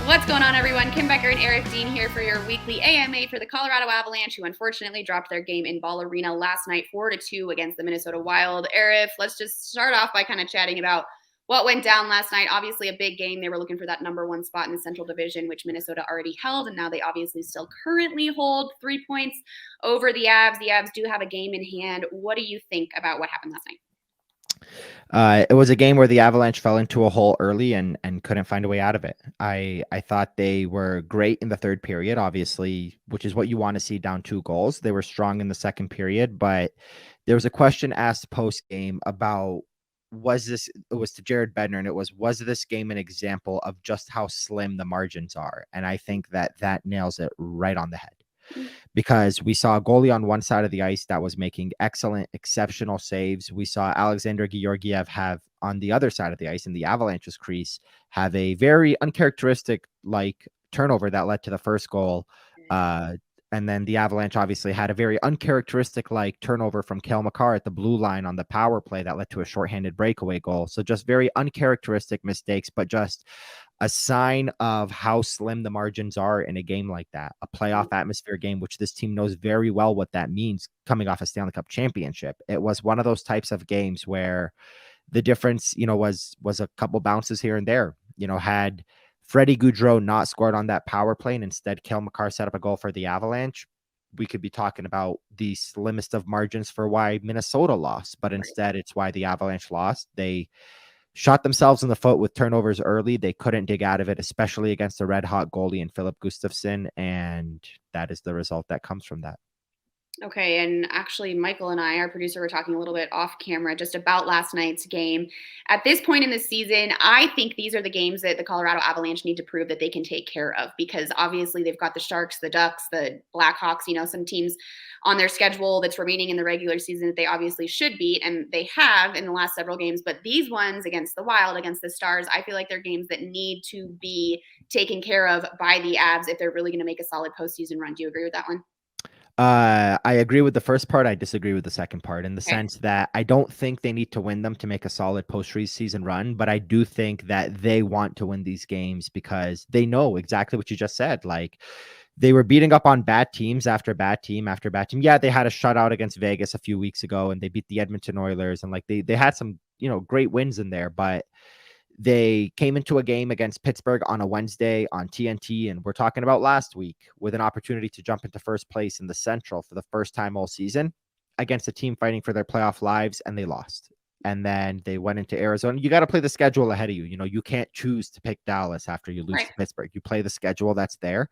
What's going on, everyone? Kim Becker and Eric Dean here for your weekly AMA for the Colorado Avalanche, who unfortunately dropped their game in Ball Arena last night 4-2 against the Minnesota Wild. Eric, let's just start off by kind of chatting about what went down last night. Obviously, a big game. They were looking for that number one spot in the Central Division, which Minnesota already held, and now they obviously still currently hold 3 points over the Avs. The Avs do have a game in hand. What do you think about what happened last night? It was a game where the Avalanche fell into a hole early and couldn't find a way out of it. I thought they were great in the third period, obviously, which is what you want to see down 2 goals. They were strong in the second period, but there was a question asked post game about it was to Jared Bednar, and it was this game an example of just how slim the margins are? And I think that nails it right on the head. Because we saw a goalie on one side of the ice that was making excellent, exceptional saves. We saw Alexander Georgiev have on the other side of the ice in the Avalanche's crease have a very uncharacteristic turnover that led to the first goal. And then the Avalanche obviously had a very uncharacteristic turnover from Cale Makar at the blue line on the power play that led to a shorthanded breakaway goal. So just very uncharacteristic mistakes, but just a sign of how slim the margins are in a game like that, a playoff atmosphere game, which this team knows very well what that means coming off a Stanley Cup championship. It was one of those types of games where the difference, was a couple bounces here and there. Had Freddie Gaudreau not scored on that power play and instead Cale Makar set up a goal for the Avalanche, we could be talking about the slimmest of margins for why Minnesota lost. But instead, it's why the Avalanche lost. They shot themselves in the foot with turnovers early. They couldn't dig out of it, especially against a red-hot goalie in Philip Gustafsson, and that is the result that comes from that. Okay, and actually, Michael and I, our producer, were talking a little bit off camera just about last night's game. At this point in the season, I think these are the games that the Colorado Avalanche need to prove that they can take care of, because obviously they've got the Sharks, the Ducks, the Blackhawks, some teams on their schedule that's remaining in the regular season that they obviously should beat, and they have in the last several games. But these ones against the Wild, against the Stars, I feel like they're games that need to be taken care of by the Avs if they're really going to make a solid postseason run. Do you agree with that one? I agree with the first part. I disagree with the second part in the sense that I don't think they need to win them to make a solid postseason run, but I do think that they want to win these games because they know exactly what you just said. They were beating up on bad teams after bad team after bad team. Yeah, they had a shutout against Vegas a few weeks ago and they beat the Edmonton Oilers and they had some, great wins in there, but they came into a game against Pittsburgh on a Wednesday on TNT, and we're talking about last week, with an opportunity to jump into first place in the Central for the first time all season against a team fighting for their playoff lives, and they lost. And then they went into Arizona. You got to play the schedule ahead of you. You can't choose to pick Dallas after you lose to Pittsburgh. You play the schedule that's there.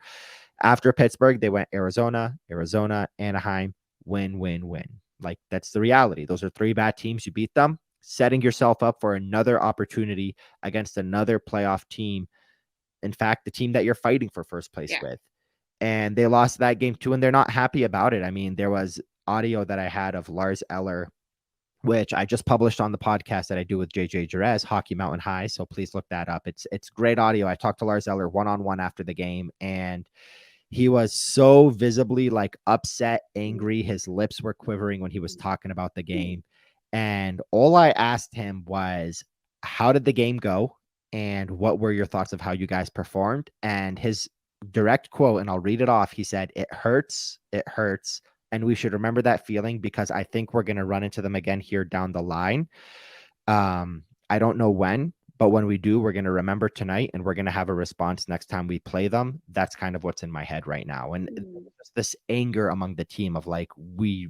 After Pittsburgh, they went Arizona, Anaheim, win. That's the reality. Those are 3 bad teams. You beat them, setting yourself up for another opportunity against another playoff team. In fact, the team that you're fighting for first place with. And they lost that game too, and they're not happy about it. I mean, there was audio that I had of Lars Eller, which I just published on the podcast that I do with JJ Jerez, Hockey Mountain High. So please look that up. It's great audio. I talked to Lars Eller one-on-one after the game, and he was so visibly upset, angry. His lips were quivering when he was talking about the game. And all I asked him was, how did the game go? And what were your thoughts of how you guys performed? And his direct quote, and I'll read it off. He said, it hurts. And we should remember that feeling because I think we're going to run into them again here down the line. I don't know when, but when we do, we're going to remember tonight and we're going to have a response next time we play them. That's kind of what's in my head right now. And this anger among the team of we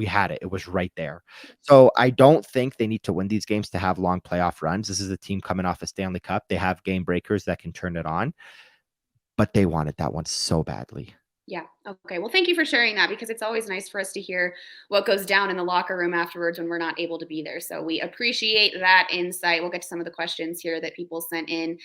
had it. It was right there. So I don't think they need to win these games to have long playoff runs. This is a team coming off a Stanley Cup. They have game breakers that can turn it on, but they wanted that one so badly. Yeah. Okay. Well, thank you for sharing that, because it's always nice for us to hear what goes down in the locker room afterwards when we're not able to be there. So we appreciate that insight. We'll get to some of the questions here that people sent in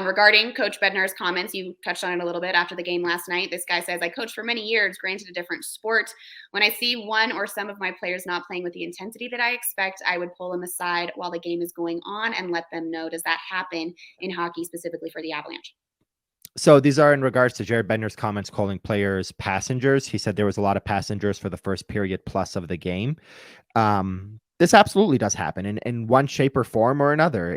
regarding Coach Bednar's comments. You touched on it a little bit after the game last night. This guy says, I coached for many years, granted a different sport. When I see one or some of my players not playing with the intensity that I expect, I would pull them aside while the game is going on and let them know. Does that happen in hockey, specifically for the Avalanche? So these are in regards to Jared Bednar's comments calling players passengers. He said there was a lot of passengers for the first period plus of the game. This absolutely does happen in one shape or form or another.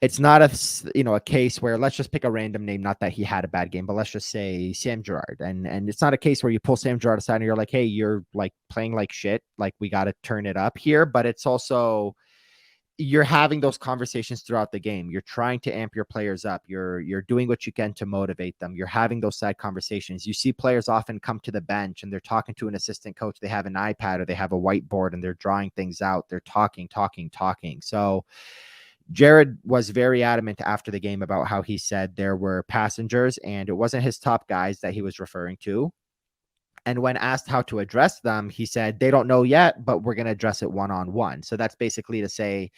it's not a case where, let's just pick a random name, not that he had a bad game, but let's just say Sam Girard, and it's not a case where you pull Sam Girard aside and you're like, hey, you're like playing like shit, like we got to turn it up here. But it's also, you're having those conversations throughout the game. You're trying to amp your players up. You're doing what you can to motivate them. You're having those side conversations. You see players often come to the bench and they're talking to an assistant coach. They have an iPad or they have a whiteboard and they're drawing things out. They're talking. So Jared was very adamant after the game about how he said there were passengers and it wasn't his top guys that he was referring to. And when asked how to address them, he said, they don't know yet, but we're going to address it one-on-one. So that's basically to say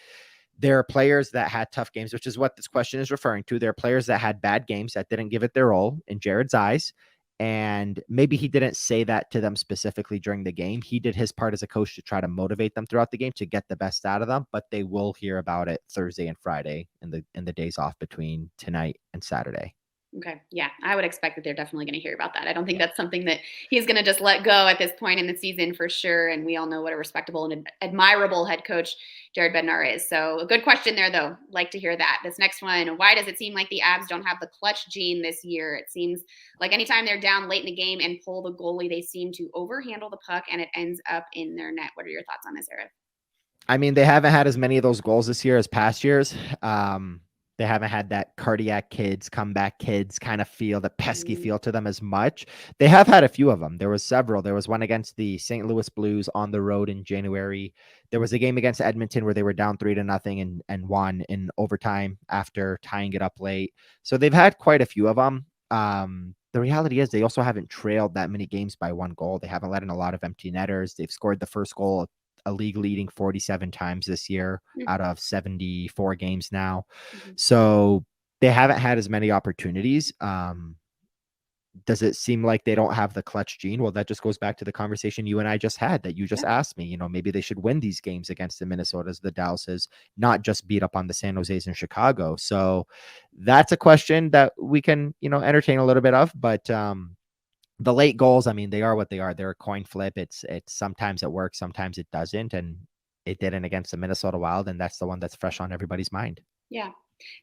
there are players that had tough games, which is what this question is referring to. There are players that had bad games that didn't give it their all in Jared's eyes. And maybe he didn't say that to them specifically during the game. He did his part as a coach to try to motivate them throughout the game to get the best out of them, but they will hear about it Thursday and Friday in the days off between tonight and Saturday. Okay. Yeah, I would expect that they're definitely going to hear about that. I don't think that's something that he's going to just let go at this point in the season for sure. And we all know what a respectable and admirable head coach Jared Bednar is. So a good question there, though. Like to hear that. This next one, why does it seem like the Avs don't have the clutch gene this year? It seems like anytime they're down late in the game and pull the goalie, they seem to overhandle the puck and it ends up in their net. What are your thoughts on this, Eric? I mean, they haven't had as many of those goals this year as past years. They haven't had that cardiac kids, comeback kids kind of feel, the pesky feel to them as much. They have had a few of them. There was several. There was one against the St. Louis Blues on the road in January. There was a game against Edmonton where they were down 3-0 and won in overtime after tying it up late. So they've had quite a few of them. The reality is they also haven't trailed that many games by one goal. They haven't let in a lot of empty netters. They've scored the first goal a league leading 47 times this year out of 74 games now. So they haven't had as many opportunities. Does it seem like they don't have the clutch gene? Well, that just goes back to the conversation you and I just had that you just asked me. Maybe they should win these games against the Minnesotas, the Dallases, not just beat up on the San Jose's and Chicago. So that's a question that we can, entertain a little bit of, but the late goals, I mean, they are what they are. They're a coin flip. It's sometimes it works, sometimes it doesn't, and it didn't against the Minnesota Wild, and that's the one that's fresh on everybody's mind. Yeah.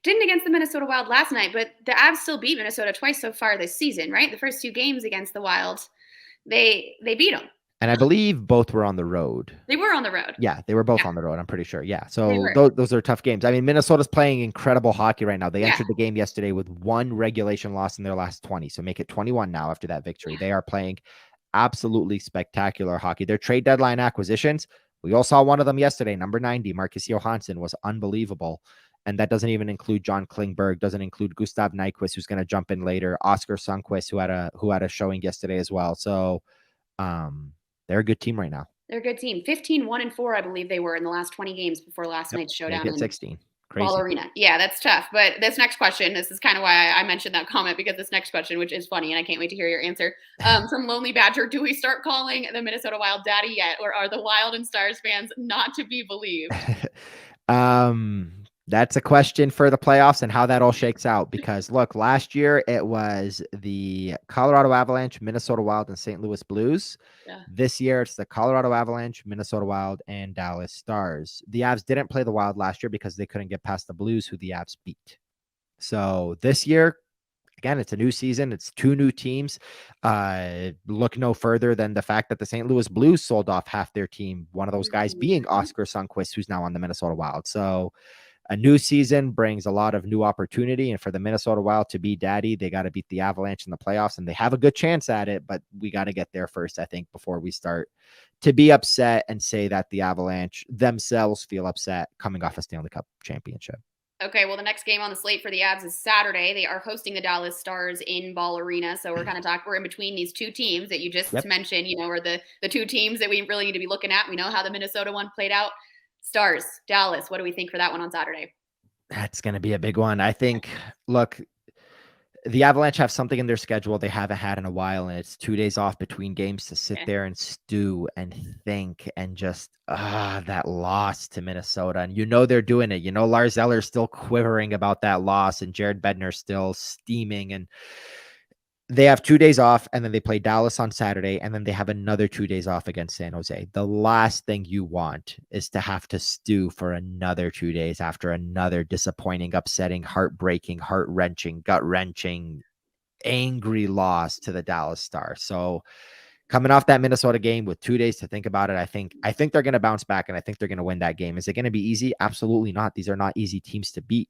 Didn't against the Minnesota Wild last night, but the Avs still beat Minnesota twice so far this season, right? The first two games against the Wild, they beat them. And I believe both were on the road. They were on the road. Yeah, they were both on the road. I'm pretty sure. Yeah. So those are tough games. I mean, Minnesota's playing incredible hockey right now. They entered the game yesterday with one regulation loss in their last 20. So make it 21 now after that victory. They are playing absolutely spectacular hockey. Their trade deadline acquisitions, we all saw one of them yesterday. Number 90, Marcus Johansson, was unbelievable. And that doesn't even include John Klingberg, doesn't include Gustav Nyquist, who's going to jump in later, Oscar Sundqvist, who had a showing yesterday as well. So they're a good team right now. They're a good team. 15-1-4, I believe they were in the last 20 games before last night's showdown. Make it 16. Crazy. Ball Arena. Yeah, that's tough. But this next question, this is kind of why I mentioned that comment, because this next question, which is funny, and I can't wait to hear your answer. From Lonely Badger, do we start calling the Minnesota Wild daddy yet, or are the Wild and Stars fans not to be believed? That's a question for the playoffs and how that all shakes out. Because look, last year it was the Colorado Avalanche, Minnesota Wild, and St. Louis Blues. Yeah. This year it's the Colorado Avalanche, Minnesota Wild, and Dallas Stars. The Avs didn't play the Wild last year because they couldn't get past the Blues, who the Avs beat. So this year, again, it's a new season. It's two new teams. Look no further than the fact that the St. Louis Blues sold off half their team. One of those guys being Oscar Sundqvist, who's now on the Minnesota Wild. So a new season brings a lot of new opportunity. And for the Minnesota Wild to be daddy, they got to beat the Avalanche in the playoffs. And they have a good chance at it, but we got to get there first, I think, before we start to be upset and say that the Avalanche themselves feel upset coming off a Stanley Cup championship. Okay, well, the next game on the slate for the Avs is Saturday. They are hosting the Dallas Stars in Ball Arena. So we're kind of we're in between these two teams that you just mentioned, are the two teams that we really need to be looking at. We know how the Minnesota one played out. Stars, Dallas, what do we think for that one on Saturday? That's going to be a big one. I think, look, the Avalanche have something in their schedule they haven't had in a while, and it's 2 days off between games to sit there and stew and think and just, that loss to Minnesota. And they're doing it. Lars Eller's still quivering about that loss, and Jared Bednar still steaming. And They have 2 days off, and then they play Dallas on Saturday, and then they have another 2 days off against San Jose. The last thing you want is to have to stew for another 2 days after another disappointing, upsetting, heartbreaking, heart-wrenching, gut-wrenching, angry loss to the Dallas Stars. So coming off that Minnesota game with 2 days to think about it, I think they're going to bounce back, and I think they're going to win that game. Is it going to be easy? Absolutely not. These are not easy teams to beat,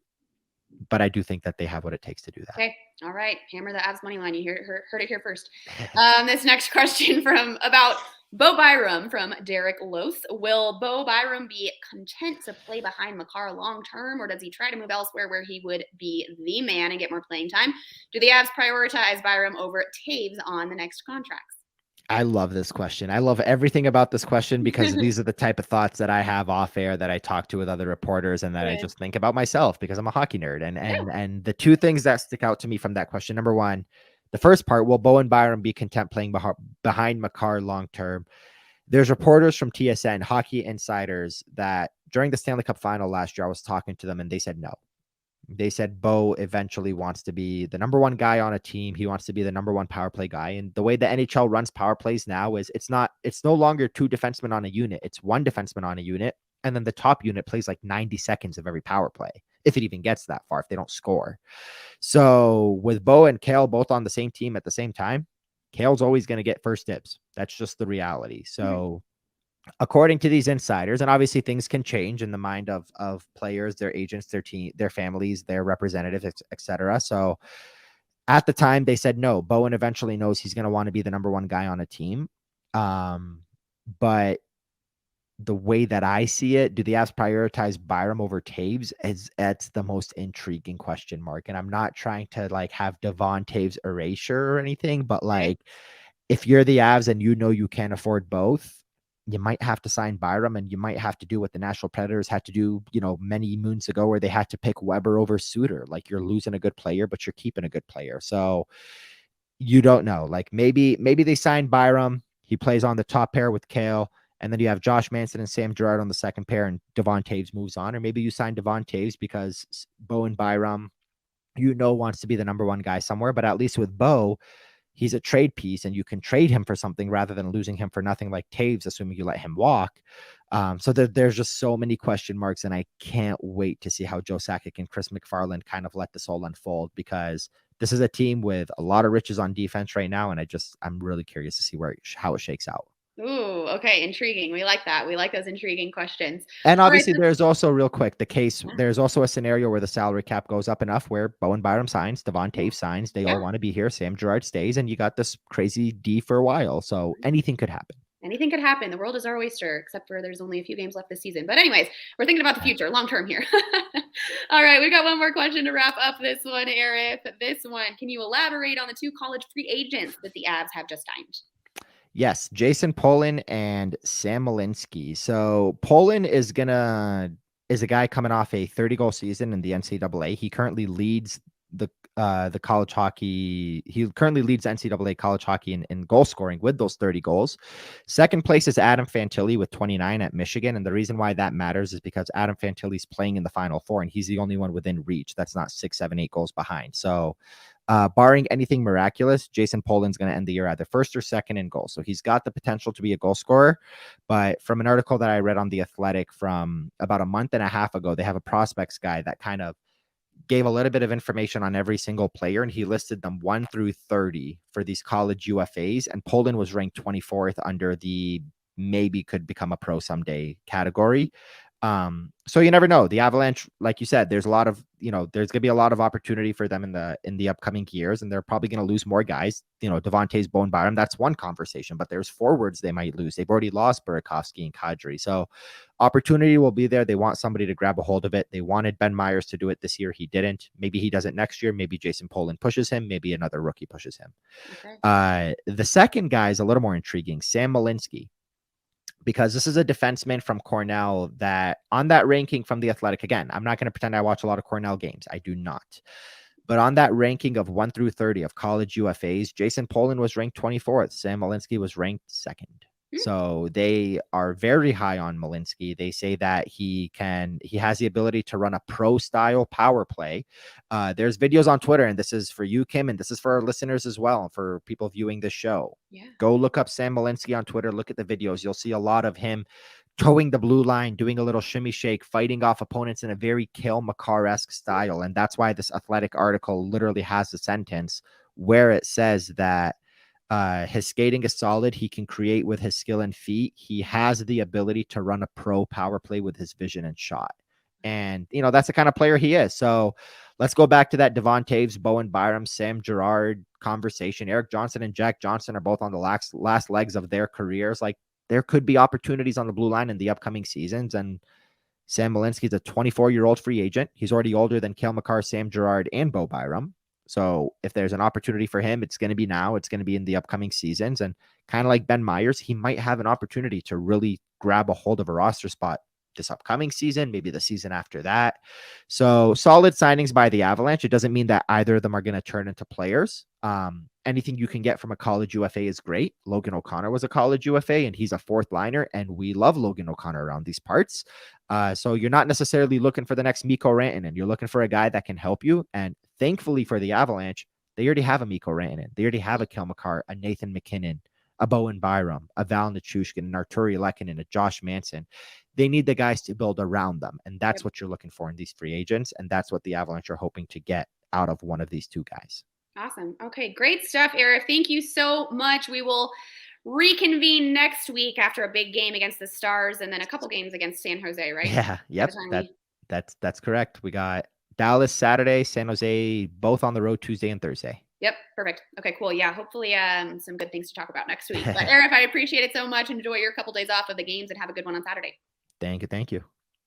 but I do think that they have what it takes to do that. Okay. All right. Hammer the Avs money line. You heard it here first. This next question from about Bo Byram from Derek Lose. Will Bo Byram be content to play behind Makar long term, or does he try to move elsewhere where he would be the man and get more playing time? Do the Avs prioritize Byram over Taves on the next contracts? I love this question. I love everything about this question because these are the type of thoughts that I have off air, that I talk to with other reporters, and that I just think about myself because I'm a hockey nerd. And the two things that stick out to me from that question: number one, the first part, will Bo and Byram be content playing behind Makar long term? There's reporters from TSN, Hockey Insiders, that during the Stanley Cup final last year, I was talking to them, and they said no. They said Bo eventually wants to be the number one guy on a team. He wants to be the number one power play guy. And the way the NHL runs power plays now is it's no longer two defensemen on a unit. It's one defenseman on a unit. And then the top unit plays like 90 seconds of every power play, if it even gets that far, if they don't score. So with Bo and Kale both on the same team at the same time, Kale's always going to get first dibs. That's just the reality. So according to these insiders, and obviously things can change in the mind of players, their agents, their team, their families, their representatives, etc. So at the time they said no. Bowen eventually knows he's going to want to be the number one guy on a team. But the way that I see it, do the Avs prioritize Byram over Taves? That's the most intriguing question mark. And I'm not trying to like have Devon Taves erasure or anything, but like if you're the Avs and you know you can't afford both, you might have to sign Byram, and you might have to do what the Nashville Predators had to do, many moons ago, where they had to pick Weber over Suter. Like, you're losing a good player, but you're keeping a good player. So you don't know. Like maybe they sign Byram. He plays on the top pair with Kale, and then you have Josh Manson and Sam Girard on the second pair, and Devon Taves moves on. Or maybe you sign Devon Taves because Bo and Byram, wants to be the number one guy somewhere. But at least with Bo, he's a trade piece, and you can trade him for something rather than losing him for nothing like Taves, assuming you let him walk. So there's just so many question marks, and I can't wait to see how Joe Sakic and Chris McFarland kind of let this all unfold, because this is a team with a lot of riches on defense right now, and I'm really curious to see how it shakes out. Ooh, okay, intriguing. We like that. We like those intriguing questions. And obviously, there's also real quick there's also a scenario where the salary cap goes up enough where Bowen Byram signs, Devon Taves signs, they all want to be here, Sam Girard stays, and you got this crazy D for a while. So anything could happen. Anything could happen. The world is our oyster, except for there's only a few games left this season. But anyways, we're thinking about the future, long term here. All right, we got one more question to wrap up this one, Arif. This one, can you elaborate on the two college free agents that the Avs have just signed? Yes, Jason Polin and Sam Malinsky. So Polin is a guy coming off a 30-goal season in the NCAA. He currently leads the college hockey. He currently leads NCAA college hockey in goal scoring with those 30 goals. Second place is Adam Fantilli with 29 at Michigan. And the reason why that matters is because Adam Fantilli's playing in the Final Four, and he's the only one within reach that's not 6, 7, 8 goals behind. So barring anything miraculous, Jason Polin's going to end the year either first or second in goals. So he's got the potential to be a goal scorer. But from an article that I read on The Athletic from about a month and a half ago, they have a prospects guy that kind of gave a little bit of information on every single player, and he listed them 1 through 30 for these college UFAs. And Polin was ranked 24th under the maybe could become a pro someday category. So you never know. The Avalanche, like you said, there's a lot of, there's going to be a lot of opportunity for them in the upcoming years, and they're probably going to lose more guys. Devon Taves, Bowen Byram, that's one conversation, but there's forwards they might lose. They've already lost Burakovsky and Kadri. So opportunity will be there. They want somebody to grab a hold of it. They wanted Ben Myers to do it this year. He didn't. Maybe he does it next year. Maybe Jason Polin pushes him. Maybe another rookie pushes him. Okay. The second guy is a little more intriguing, Sam Malinsky, because this is a defenseman from Cornell that on that ranking from The Athletic, again, I'm not going to pretend I watch a lot of Cornell games. I do not. But on that ranking of 1 through 30 of college UFAs, Jason Polin was ranked 24th. Sam Malinsky was ranked second. So they are very high on Malinsky. They say that he has the ability to run a pro style power play. There's videos on Twitter, and this is for you, Kim, and this is for our listeners as well, for people viewing this show. Yeah. Go look up Sam Malinsky on Twitter. Look at the videos. You'll see a lot of him towing the blue line, doing a little shimmy shake, fighting off opponents in a very Cale Makar-esque style. And that's why this Athletic article literally has a sentence where it says that his skating is solid. He can create with his skill and feet. He has the ability to run a pro power play with his vision and shot. And, that's the kind of player he is. So let's go back to that Devon Taves, Bowen Byram, Sam Girard conversation. Eric Johnson and Jack Johnson are both on the last legs of their careers. Like, there could be opportunities on the blue line in the upcoming seasons. And Sam Malinsky is a 24-year-old free agent. He's already older than Cale Makar, Sam Girard, and Bo Byram. So if there's an opportunity for him, it's going to be now. It's going to be in the upcoming seasons. And kind of like Ben Myers, he might have an opportunity to really grab a hold of a roster spot this upcoming season, maybe the season after that. So solid signings by the Avalanche. It doesn't mean that either of them are going to turn into players. Anything you can get from a college UFA is great. Logan O'Connor was a college UFA, and he's a fourth liner, and we love Logan O'Connor around these parts. So you're not necessarily looking for the next Mikko Rantanen. You're looking for a guy that can help you. And thankfully for the Avalanche, they already have a Mikko Rantanen. They already have a Cale Makar, a Nathan McKinnon, a Bowen Byram, a Val Nichushkin, an Arturi Lehkonen, a Josh Manson. They need the guys to build around them. And that's what you're looking for in these free agents. And that's what the Avalanche are hoping to get out of one of these two guys. Awesome. Okay, great stuff, Eric. Thank you so much. We will reconvene next week after a big game against the Stars and then a couple games against San Jose, right? Yeah. Yep. That's correct. We got Dallas Saturday, San Jose, both on the road Tuesday and Thursday. Yep. Perfect. Okay, cool. Yeah. Hopefully some good things to talk about next week. But Eric, I appreciate it so much. Enjoy your couple days off of the games and have a good one on Saturday. Thank you.